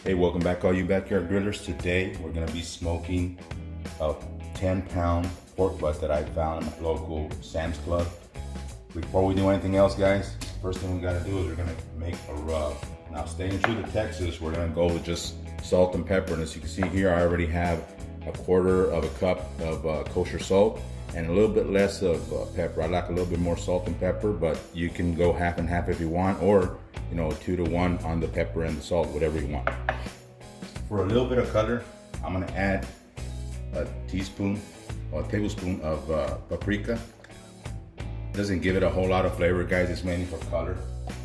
Hey, welcome back all you backyard grillers. Today we're gonna be smoking a 10-pound pork butt that I found in a local Sam's Club. Before we do anything else, guys, first thing we gotta do is we're gonna make a rub. Now, staying true to Texas, we're gonna go with just salt and pepper. And as you can see here, I already have a quarter of a cup of kosher salt and a little bit less of pepper. I like a little bit more salt and pepper, but you can go half and half if you want, or 2 to 1 on the pepper and the salt, whatever you want. For a little bit of color, I'm gonna add a teaspoon or a tablespoon of paprika. It doesn't give it a whole lot of flavor, guys. It's mainly for color.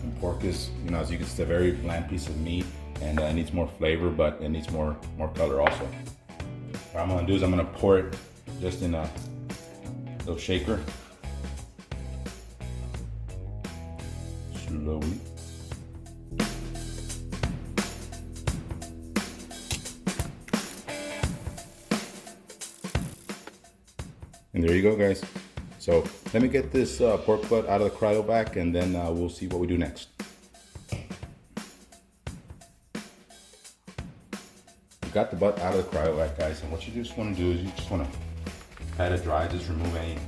And pork is, as you can see, it's a very bland piece of meat, and it needs more flavor, but it needs more color also. What I'm gonna do is I'm gonna pour it just in a little shaker. Slowly. And there you go, guys. So let me get this pork butt out of the cryovac, and then we'll see what we do next. We got the butt out of the cryovac, guys, and what you just want to do is you just want to let it dry. Just remove any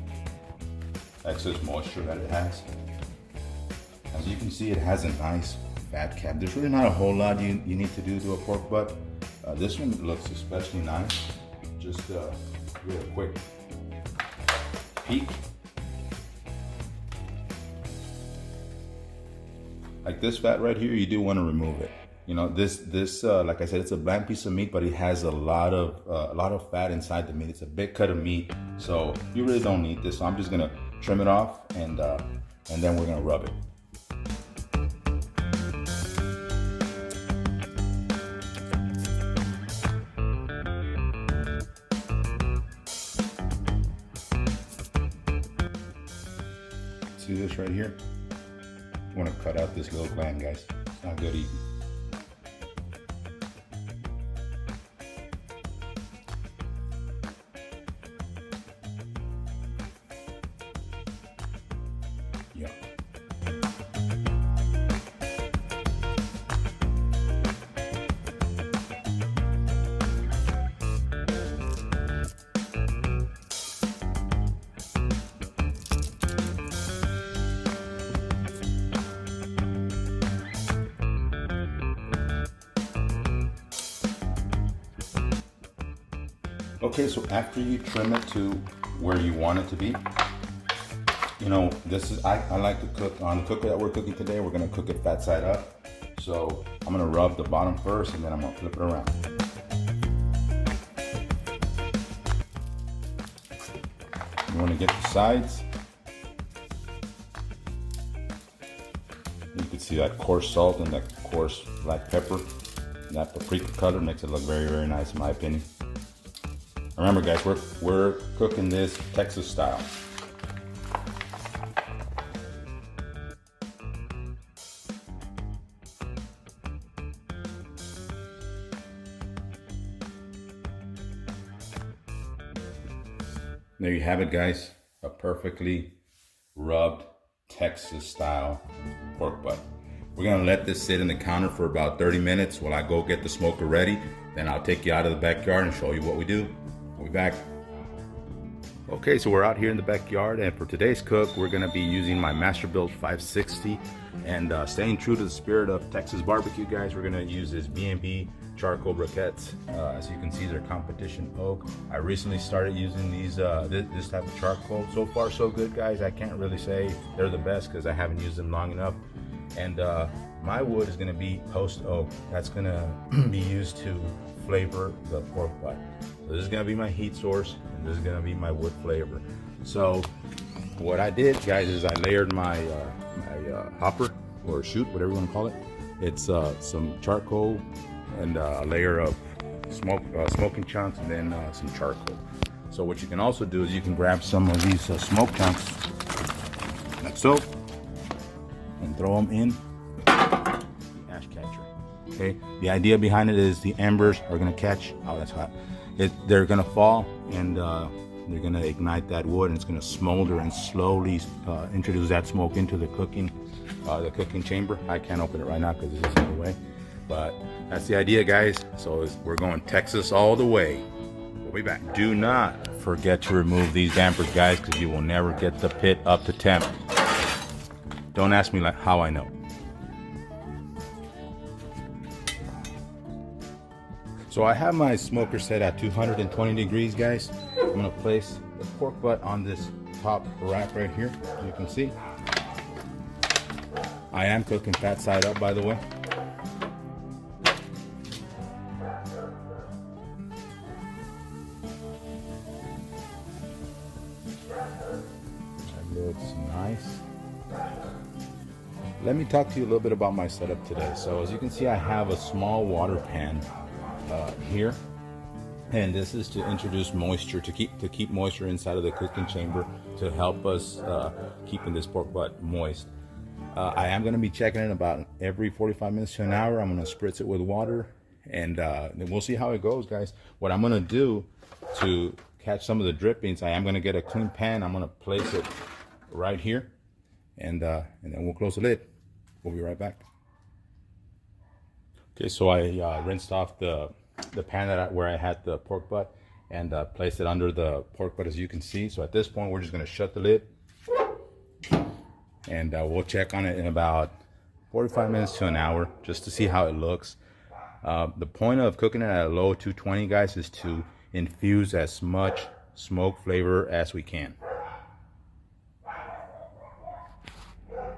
excess moisture that it has. As you can see, it has a nice fat cap. There's really not a whole lot you need to do to a pork butt. This one looks especially nice. Just real quick peek. Like this fat right here, you do want to remove it. This like I said, it's a bland piece of meat, but it has a lot of fat inside the meat. It's a big cut of meat, so you really don't need this. So I'm just gonna trim it off, and then we're gonna rub it. See this right here? I want to cut out this little gland, guys. It's not good eating. Yeah. Okay, so after you trim it to where you want it to be, this is, I like to cook on the cooker that we're cooking today. We're gonna cook it fat side up. So I'm gonna rub the bottom first, and then I'm gonna flip it around. You wanna get the sides. You can see that coarse salt and that coarse black pepper. That paprika color makes it look very, very nice in my opinion. Remember, guys, we're cooking this Texas style. There you have it, guys. A perfectly rubbed Texas style pork butt. We're gonna let this sit in the counter for about 30 minutes while I go get the smoker ready. Then I'll take you out of the backyard and show you what we do. We'll be back. Okay, so we're out here in the backyard, and for today's cook, we're gonna be using my Masterbuilt 560, and staying true to the spirit of Texas barbecue, guys, we're gonna use this B&B charcoal briquettes. As you can see, they're competition oak. I recently started using these this type of charcoal. So far, so good, guys. I can't really say they're the best because I haven't used them long enough. And my wood is gonna be post oak. That's gonna be used to flavor the pork butt. So this is gonna be my heat source, and this is gonna be my wood flavor. So what I did, guys, is I layered my hopper or chute, whatever you want to call it. It's some charcoal and a layer of smoking chunks, and then some charcoal. So what you can also do is you can grab some of these smoke chunks like so, and throw them in the ash catcher. Okay, the idea behind it is the embers are gonna catch. Oh, that's hot. They're gonna fall, and they're gonna ignite that wood, and it's gonna smolder and slowly introduce that smoke into the cooking chamber. I can't open it right now because this is in the way. But that's the idea, guys. So we're going Texas all the way. We'll be back. Do not forget to remove these dampers, guys, because you will never get the pit up to temp. Don't ask me like how I know. So I have my smoker set at 220 degrees, guys. I'm gonna place the pork butt on this top rack right here, as you can see. I am cooking fat side up, by the way. That looks nice. Let me talk to you a little bit about my setup today. So as you can see, I have a small water pan here, and this is to introduce moisture, to keep moisture inside of the cooking chamber, to help us keeping this pork butt moist. I am going to be checking it about every 45 minutes to an hour. I'm going to spritz it with water, and then we'll see how it goes, guys. What I'm going to do to catch some of the drippings, I am going to get a clean pan. I'm going to place it right here, and then we'll close the lid. We'll be right back. Okay, so I rinsed off the pan where I had the pork butt, and placed it under the pork butt, as you can see. So at this point, we're just going to shut the lid, and we'll check on it in about 45 minutes to an hour just to see how it looks. The point of cooking it at a low 220, guys, is to infuse as much smoke flavor as we can.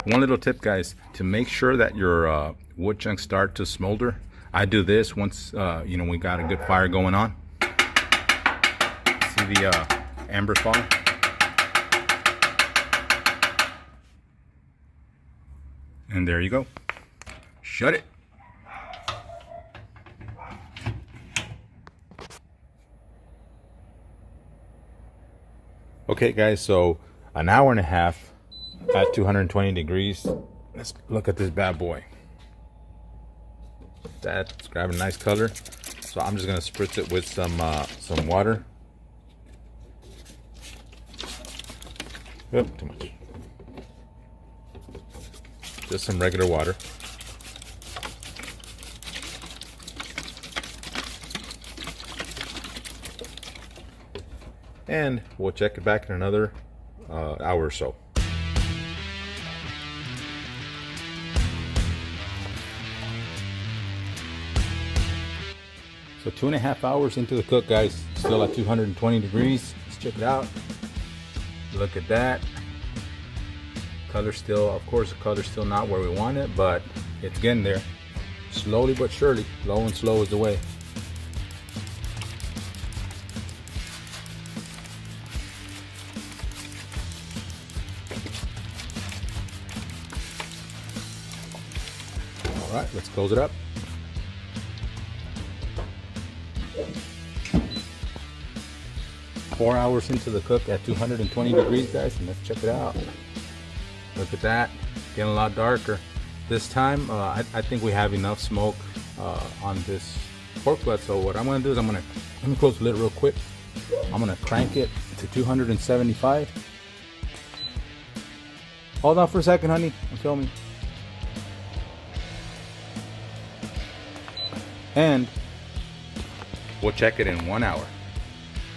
One little tip, guys, to make sure that your wood chunks start to smolder. I do this once you know, we got a good fire going on. See the embers falling? And there you go. Shut it. Okay, guys, so an hour and a half at 220 degrees. Let's look at this bad boy. That's grabbing a nice color. So I'm just gonna spritz it with some water. Oh, too much. Just some regular water. And we'll check it back in another hour or so. So 2.5 hours into the cook, guys, still at 220 degrees. Let's check it out. Look at that. Color still, of course, the color's still not where we want it, but it's getting there. Slowly but surely, low and slow is the way. All right, let's close it up. Four hours into the cook at 220 degrees, guys, and let's check it out. Look at that, getting a lot darker. This time, I think we have enough smoke on this pork butt. So what I'm gonna do is let me close the lid real quick. I'm gonna crank it to 275. Hold on for a second, honey, I'm filming. And we'll check it in 1 hour.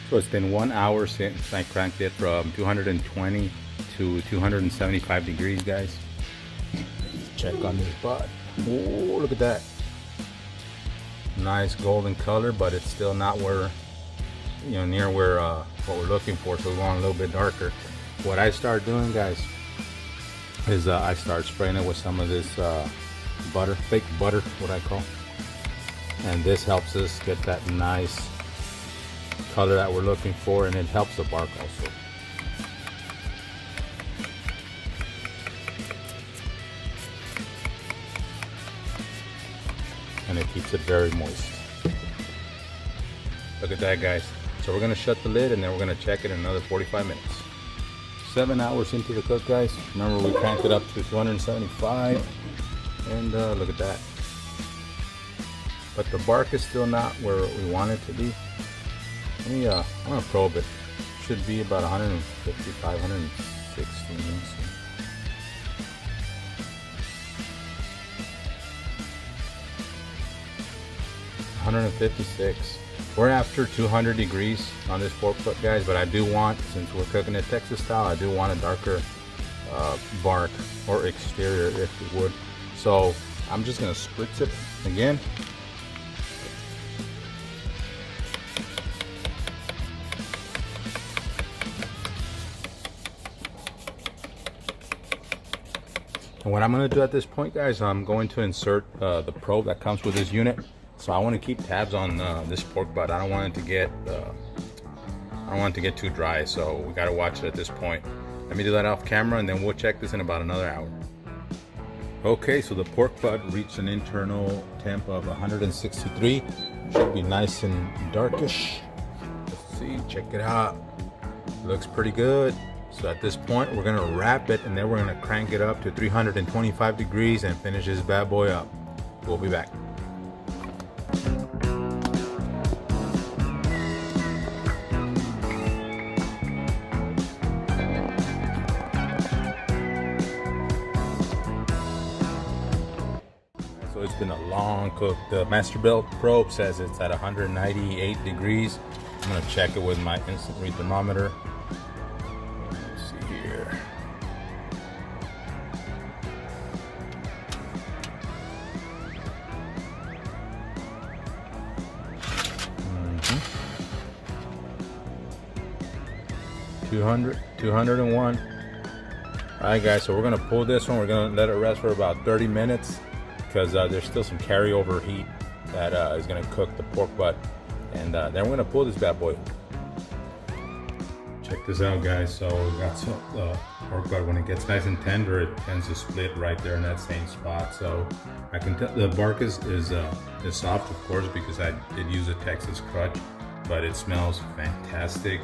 So it's been 1 hour since I cranked it from 220 to 275 degrees, guys. Let's check on this butt. Oh, look at that. Nice golden color, but it's still not where, you know, near where what we're looking for. So we want a little bit darker. What I start doing, guys, is I start spraying it with some of this butter, fake butter, what I call. And this helps us get that nice color that we're looking for, and it helps the bark also. And it keeps it very moist. Look at that, guys. So we're gonna shut the lid, and then we're gonna check it in another 45 minutes. 7 hours into the cook, guys. Remember, we cranked it up to 275, and look at that. But the bark is still not where we want it to be. Let me, I'm gonna probe it. Should be about 155, 160. Let me see. 156. We're after 200 degrees on this pork butt, guys, but I do want, since we're cooking it Texas style, I do want a darker bark or exterior, if you would. So I'm just gonna spritz it again. And what I'm going to do at this point, guys, I'm going to insert the probe that comes with this unit. So I want to keep tabs on this pork butt. I don't want it to get too dry, so we got to watch it at this point. Let me do that off camera, and then we'll check this in about another hour. Okay, so the pork butt reached an internal temp of 163. Should be nice and darkish. Let's see, check it out. Looks pretty good. So at this point, we're gonna wrap it, and then we're gonna crank it up to 325 degrees and finish this bad boy up. We'll be back. So it's been a long cook. The Masterbuilt probe says it's at 198 degrees. I'm gonna check it with my instant read thermometer. 201. All right, guys, so we're gonna pull this one. We're gonna let it rest for about 30 minutes because there's still some carryover heat that is gonna cook the pork butt, and then we're gonna pull this bad boy. Check this out, guys. So we got some pork butt. When it gets nice and tender, it tends to split right there in that same spot. So I can tell the bark is soft, of course, because I did use a Texas crutch, but it smells fantastic.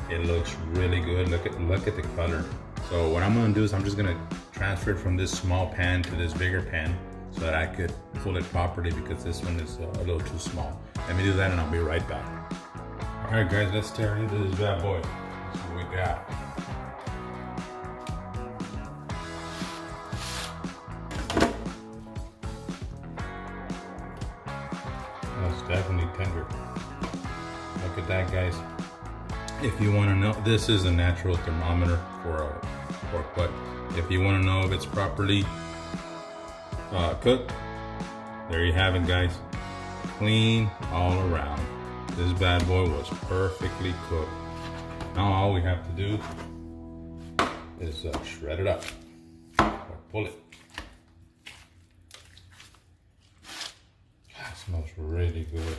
It looks really good. Look at the color. So what I'm gonna do is I'm just gonna transfer it from this small pan to this bigger pan so that I could pull it properly, because this one is a little too small. Let me do that and I'll be right back. All right, guys, let's tear into this bad boy. That's what we got. That's definitely tender. Look at that, guys. If you want to know, this is a natural thermometer for a pork butt. If you want to know if it's properly cooked, there you have it, guys. Clean all around. This bad boy was perfectly cooked. Now all we have to do is shred it up or pull it. God, it smells really good.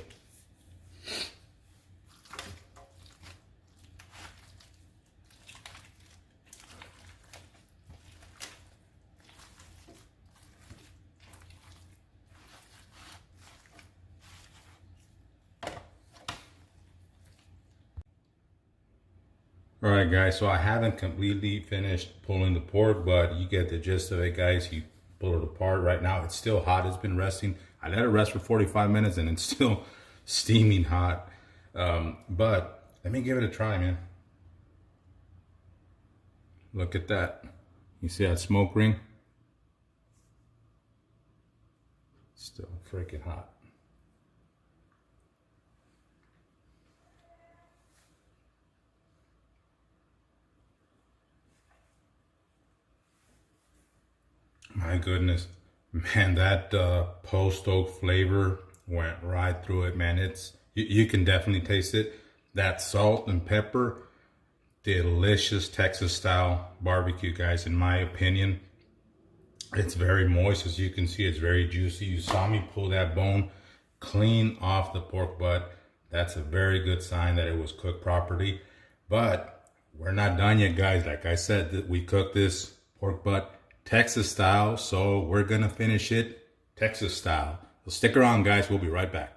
All right, guys, so I haven't completely finished pulling the pork, but you get the gist of it, guys. You pull it apart. Right now it's still hot. It's been resting. I let it rest for 45 minutes and it's still steaming hot. But let me give it a try, man. Look at that. You see that smoke ring? Still freaking hot. My goodness, man, that post-oak flavor went right through it, man. It's you can definitely taste it. That salt and pepper, delicious Texas style barbecue, guys. In my opinion, it's very moist. As you can see, it's very juicy. You saw me pull that bone clean off the pork butt. That's a very good sign that it was cooked properly. But we're not done yet, guys. Like I said, that we cooked this pork butt Texas style, so we're gonna finish it Texas style. So stick around, guys. We'll be right back.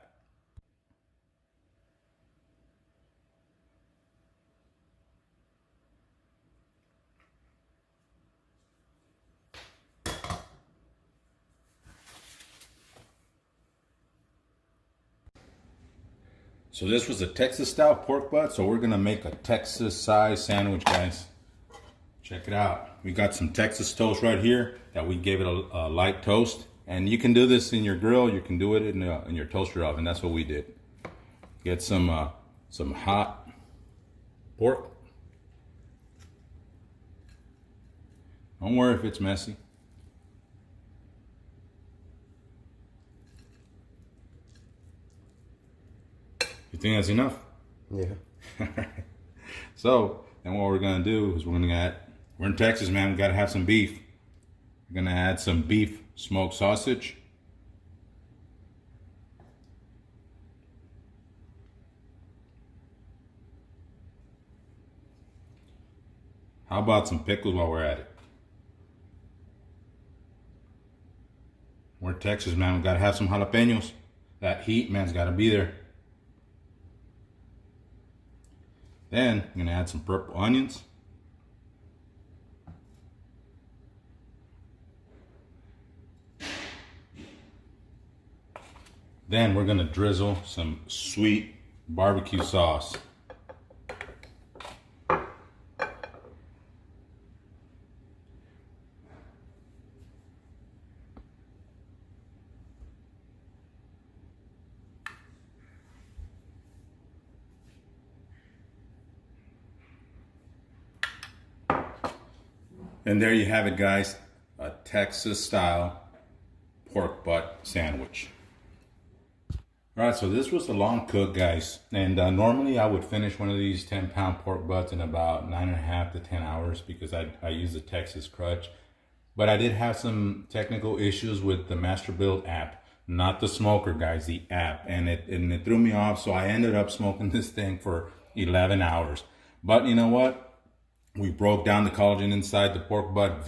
So this was a Texas style pork butt, so we're gonna make a Texas size sandwich, guys. Check it out. We got some Texas toast right here that we gave it a light toast, And you can do this in your grill. You can do it in your toaster oven. That's what we did. Get some hot pork. Don't worry if it's messy. You think that's enough? Yeah. So, then what we're gonna do is we're in Texas, man, we gotta have some beef. We're gonna add some beef smoked sausage. How about some pickles while we're at it? We're in Texas, man, we gotta have some jalapenos. That heat, man's gotta be there. Then I'm gonna add some purple onions. Then we're gonna drizzle some sweet barbecue sauce. And there you have it, guys, a Texas style pork butt sandwich. All right, so this was a long cook, guys. And normally I would finish one of these 10-pound pork butts in about 9.5 to 10 hours because I use the Texas crutch. But I did have some technical issues with the Masterbuilt app, not the smoker, guys, the app. And it threw me off, so I ended up smoking this thing for 11 hours. But you know what? We broke down the collagen inside the pork butt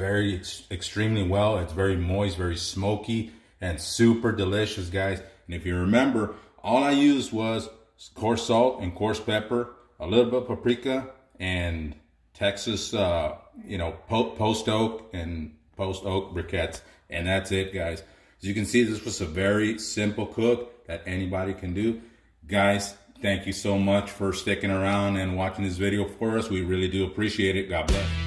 extremely well. It's very moist, very smoky, and super delicious, guys. And if you remember, all I used was coarse salt and coarse pepper, a little bit of paprika, and Texas, post oak briquettes. And that's it, guys. As you can see, this was a very simple cook that anybody can do. Guys, thank you so much for sticking around and watching this video for us. We really do appreciate it. God bless.